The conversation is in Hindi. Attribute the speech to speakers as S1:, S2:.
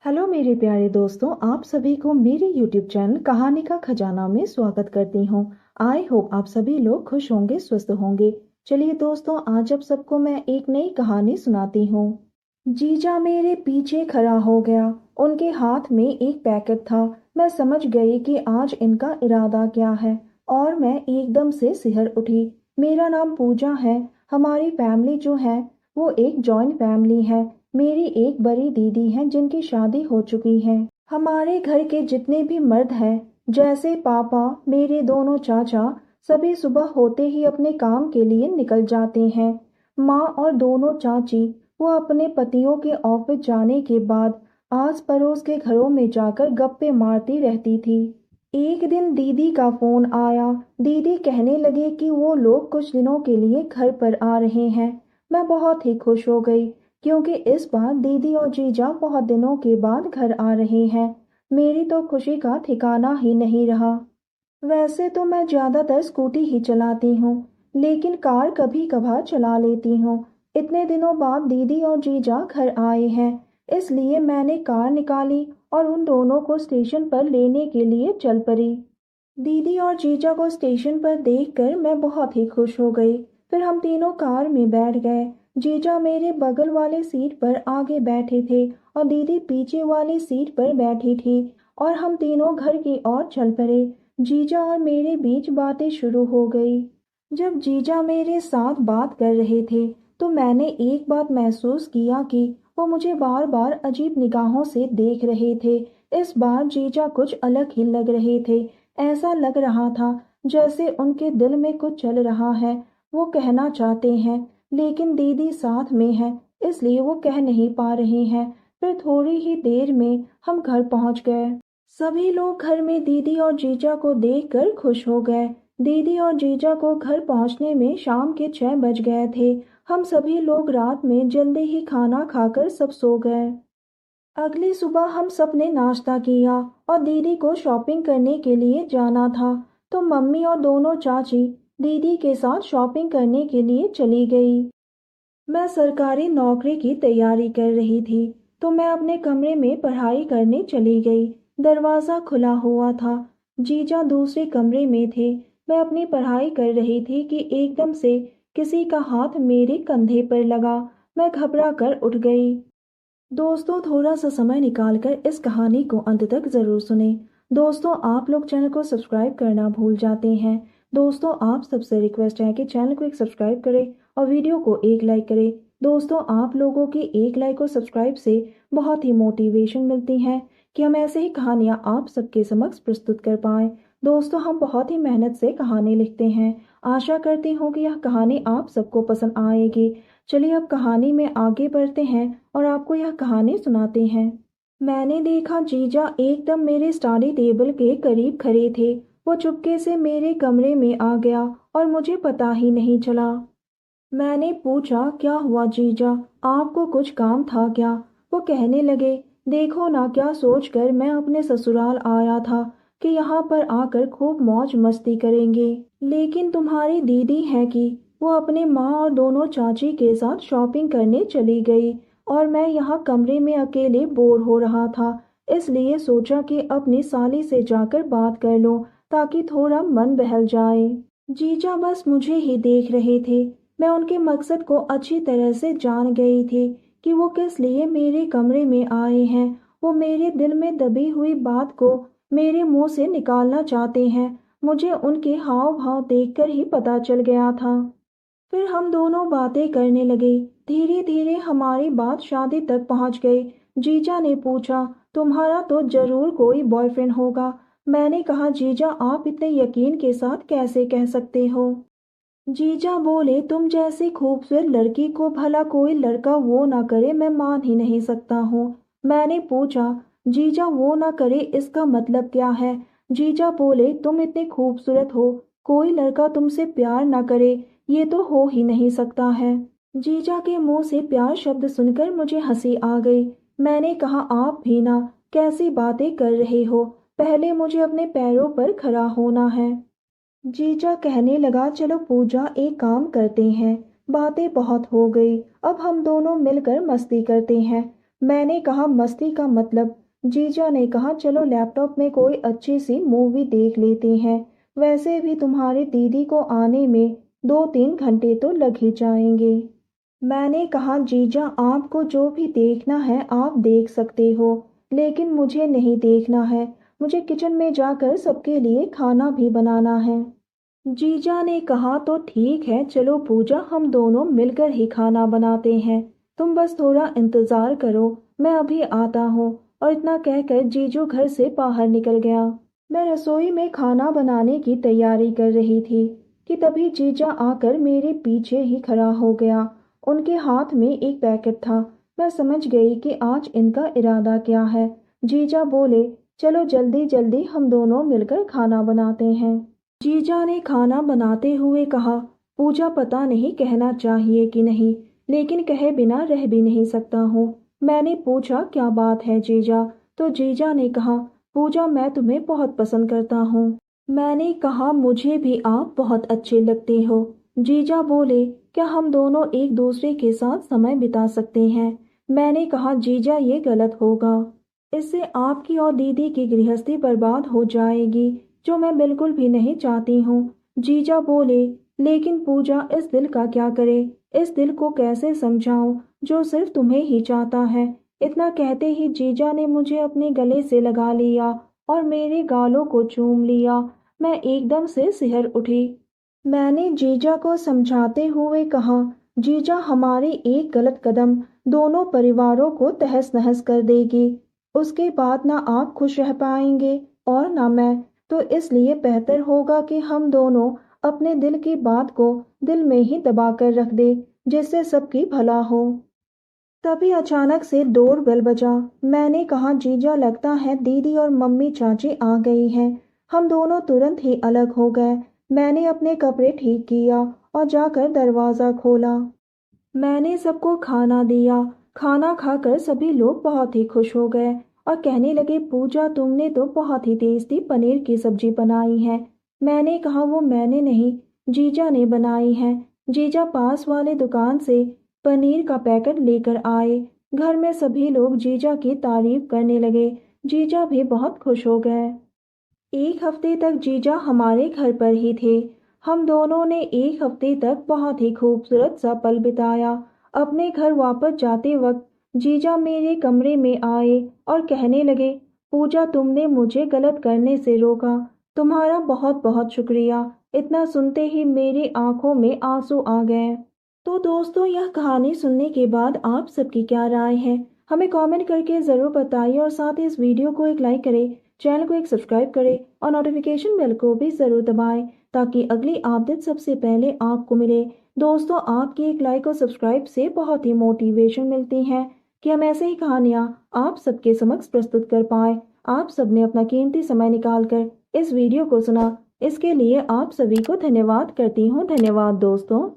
S1: हेलो मेरे प्यारे दोस्तों, आप सभी को मेरे YouTube चैनल कहानी का खजाना में स्वागत करती हूँ। आई होप आप सभी लोग खुश होंगे, स्वस्थ होंगे। चलिए दोस्तों, आज आप सबको मैं एक नई कहानी सुनाती हूँ। जीजा मेरे पीछे खड़ा हो गया। उनके हाथ में एक पैकेट था। मैं समझ गई कि आज इनका इरादा क्या है और मैं एकदम से सिहर उठी। मेरा नाम पूजा है। हमारी फैमिली जो है वो एक जॉइंट फैमिली है। मेरी एक बड़ी दीदी है जिनकी शादी हो चुकी है। हमारे घर के जितने भी मर्द हैं, जैसे पापा, मेरे दोनों चाचा, सभी सुबह होते ही अपने काम के लिए निकल जाते हैं। माँ और दोनों चाची वो अपने पतियों के ऑफिस जाने के बाद आस पड़ोस के घरों में जाकर गप्पे मारती रहती थी। एक दिन दीदी का फोन आया। दीदी कहने लगे कि वो लोग कुछ दिनों के लिए घर पर आ रहे हैं। मैं बहुत ही खुश हो गई क्योंकि इस बार दीदी और जीजा बहुत दिनों के बाद घर आ रहे हैं। मेरी तो खुशी का ठिकाना ही नहीं रहा। वैसे तो मैं ज्यादातर स्कूटी ही चलाती हूँ, लेकिन कार कभी कभार चला लेती हूँ। इतने दिनों बाद दीदी और जीजा घर आए हैं, इसलिए मैंने कार निकाली और उन दोनों को स्टेशन पर लेने के लिए चल पड़ी। दीदी और जीजा को स्टेशन पर देखकर मैं बहुत ही खुश हो गई। फिर हम तीनों कार में बैठ गए। जीजा मेरे बगल वाले सीट पर आगे बैठे थे और दीदी पीछे वाली सीट पर बैठी थी और हम तीनों घर की ओर चल पड़े। जीजा और मेरे बीच बातें शुरू हो गई। जब जीजा मेरे साथ बात कर रहे थे तो मैंने एक बात महसूस किया कि वो मुझे बार बार अजीब निगाहों से देख रहे थे। इस बार जीजा कुछ अलग ही लग रहे थे। ऐसा लग रहा था जैसे उनके दिल में कुछ चल रहा है। वो कहना चाहते हैं लेकिन दीदी साथ में है, इसलिए वो कह नहीं पा रहे हैं। फिर थोड़ी ही देर में हम घर पहुंच गए। सभी लोग घर में दीदी और जीजा को देखकर खुश हो गए। दीदी और जीजा को घर पहुंचने में शाम के 6 बज गए थे। हम सभी लोग रात में जल्दी ही खाना खाकर सब सो गए। अगली सुबह हम सब ने नाश्ता किया और दीदी को शॉपिंग करने के लिए जाना था, तो मम्मी और दोनों चाची दीदी के साथ शॉपिंग करने के लिए चली गई। मैं सरकारी नौकरी की तैयारी कर रही थी, तो मैं अपने कमरे में पढ़ाई करने चली गई। दरवाज़ा खुला हुआ था। जीजा दूसरे कमरे में थे। मैं अपनी पढ़ाई कर रही थी कि एकदम से किसी का हाथ मेरे कंधे पर लगा। मैं घबरा कर उठ गई। दोस्तों, थोड़ा सा समय निकालकर इस कहानी को अंत तक जरूर सुने। दोस्तों, आप लोग चैनल को सब्सक्राइब करना भूल जाते हैं। दोस्तों, आप सबसे रिक्वेस्ट है कि चैनल को एक सब्सक्राइब करें और वीडियो को एक लाइक करें। दोस्तों, आप लोगों की एक लाइक और सब्सक्राइब से बहुत ही मोटिवेशन मिलती है कि हम ऐसे ही कहानियाँ आप सबके समक्ष प्रस्तुत कर पाएं। दोस्तों, हम बहुत ही मेहनत से कहानी लिखते हैं। आशा करती हूँ कि यह कहानी आप सबको पसंद आएगी। चलिए अब कहानी में आगे बढ़ते हैं और आपको यह कहानी सुनाते हैं। मैंने देखा जीजा एकदम मेरे स्टडी टेबल के करीब खड़े थे। वो चुपके से मेरे कमरे में आ गया और मुझे पता ही नहीं चला। मैंने पूछा, क्या हुआ जीजा, आपको कुछ काम था क्या? वो कहने लगे, देखो ना, क्या सोचकर मैं अपने ससुराल आया था कि यहाँ पर आकर खूब मौज मस्ती करेंगे, लेकिन तुम्हारी दीदी है कि वो अपने माँ और दोनों चाची के साथ शॉपिंग करने चली गई और मैं यहाँ कमरे में अकेले बोर हो रहा था। इसलिए सोचा कि अपनी साली से जाकर बात कर लूं ताकि थोड़ा मन बहल जाए। जीजा बस मुझे ही देख रहे थे। मैं उनके मकसद को अच्छी तरह से जान गई थी कि वो किस लिए मेरे कमरे में आए हैं। वो मेरे दिल में दबी हुई बात को मेरे मुंह से निकालना चाहते हैं। मुझे उनके हाव भाव देखकर ही पता चल गया था। फिर हम दोनों बातें करने लगे। धीरे धीरे हमारी बात शादी तक पहुंच गई। जीजा ने पूछा, तुम्हारा तो जरूर कोई बॉयफ्रेंड होगा। मैंने कहा, जीजा आप इतने यकीन के साथ कैसे कह सकते हो? जीजा बोले, तुम जैसी खूबसूरत लड़की को भला कोई लड़का वो ना करे, मैं मान ही नहीं सकता हूँ। मैंने पूछा, जीजा वो ना करे इसका मतलब क्या है? जीजा बोले, तुम इतने खूबसूरत हो, कोई लड़का तुमसे प्यार ना करे, ये तो हो ही नहीं सकता है। जीजा के मुंह से प्यार शब्द सुनकर मुझे हंसी आ गई। मैंने कहा, आप भी ना, कैसी बातें कर रहे हो, पहले मुझे अपने पैरों पर खड़ा होना है। जीजा कहने लगा, चलो पूजा, एक काम करते हैं, बातें बहुत हो गई, अब हम दोनों मिलकर मस्ती करते हैं। मैंने कहा मस्ती का मतलब? जीजा ने कहा चलो लैपटॉप में कोई अच्छी सी मूवी देख लेते हैं। वैसे भी तुम्हारी दीदी को आने में 2-3 घंटे तो लग ही जाएंगे। मैंने कहा जीजा आपको जो भी देखना है आप देख सकते हो, लेकिन मुझे नहीं देखना है। मुझे किचन में जाकर सबके लिए खाना भी बनाना है। जीजा ने कहा तो ठीक है चलो पूजा हम दोनों मिलकर ही खाना बनाते हैं। तुम बस थोड़ा इंतजार करो, मैं अभी आता हूँ। और इतना कहकर जीजू घर से बाहर निकल गया। मैं रसोई में खाना बनाने की तैयारी कर रही थी कि तभी जीजा आकर मेरे पीछे ही खड़ा हो गया। उनके हाथ में एक पैकेट था। मैं समझ गई कि आज इनका इरादा क्या है। जीजा बोले चलो जल्दी जल्दी हम दोनों मिलकर खाना बनाते हैं। जीजा ने खाना बनाते हुए कहा पूजा पता नहीं कहना चाहिए कि नहीं, लेकिन कहे बिना रह भी नहीं सकता हूँ। मैंने पूछा क्या बात है जीजा? तो जीजा ने कहा पूजा मैं तुम्हें बहुत पसंद करता हूँ। मैंने कहा मुझे भी आप बहुत अच्छे लगते हो। जीजा बोले क्या हम दोनों एक दूसरे के साथ समय बिता सकते हैं? मैंने कहा जीजा ये गलत होगा। इससे आपकी और दीदी की गृहस्थी बर्बाद हो जाएगी, जो मैं बिल्कुल भी नहीं चाहती हूँ। जीजा बोले लेकिन पूजा इस दिल का क्या करे? इस दिल को कैसे समझाऊं जो सिर्फ तुम्हें ही चाहता है? इतना कहते ही जीजा ने मुझे अपने गले से लगा लिया और मेरे गालों को चूम लिया। मैं एकदम से सिहर उठी। मैंने जीजा को समझाते हुए कहा जीजा हमारी एक गलत कदम दोनों परिवारों को तहस नहस कर देगी। उसके बाद ना आप खुश रह पाएंगे और ना मैं। तो इसलिए बेहतर होगा कि हम दोनों अपने दिल की बात को दिल में ही दबा कर रख दे, जिससे सबकी भला हो। तभी अचानक से डोर बेल बजा। मैंने कहा जीजा लगता है दीदी और मम्मी चाची आ गई हैं। हम दोनों तुरंत ही अलग हो गए। मैंने अपने कपड़े ठीक किया और जाकर दरवाज़ा खोला। मैंने सबको खाना दिया। खाना खाकर सभी लोग बहुत ही खुश हो गए और कहने लगे पूजा तुमने तो बहुत ही टेस्टी पनीर की सब्जी बनाई है। मैंने कहा वो मैंने नहीं, जीजा ने बनाई है। जीजा पास वाले दुकान से पनीर का पैकेट लेकर आए। घर में सभी लोग जीजा की तारीफ करने लगे। जीजा भी बहुत खुश हो गए। एक हफ्ते तक जीजा हमारे घर पर ही थे। हम दोनों ने एक हफ्ते तक बहुत ही खूबसूरत सा पल बिताया। अपने घर वापस जाते वक्त जीजा मेरे कमरे में आए और कहने लगे पूजा तुमने मुझे गलत करने से रोका, तुम्हारा बहुत बहुत शुक्रिया। इतना सुनते ही मेरी आंखों में आंसू आ गए। तो दोस्तों यह कहानी सुनने के बाद आप सबकी क्या राय है हमें कमेंट करके ज़रूर बताइए और साथ ही इस वीडियो को एक लाइक करें, चैनल को एक सब्सक्राइब करें और नोटिफिकेशन बेल को भी ज़रूर दबाएं ताकि अगली अपडेट सबसे पहले आपको मिले। दोस्तों आपकी एक लाइक और सब्सक्राइब से बहुत ही मोटिवेशन मिलती है कि हम ऐसे ही कहानियाँ आप सबके समक्ष प्रस्तुत कर पाएँ। आप सबने अपना कीमती समय निकाल कर इस वीडियो को सुना, इसके लिए आप सभी को धन्यवाद करती हूँ। धन्यवाद दोस्तों।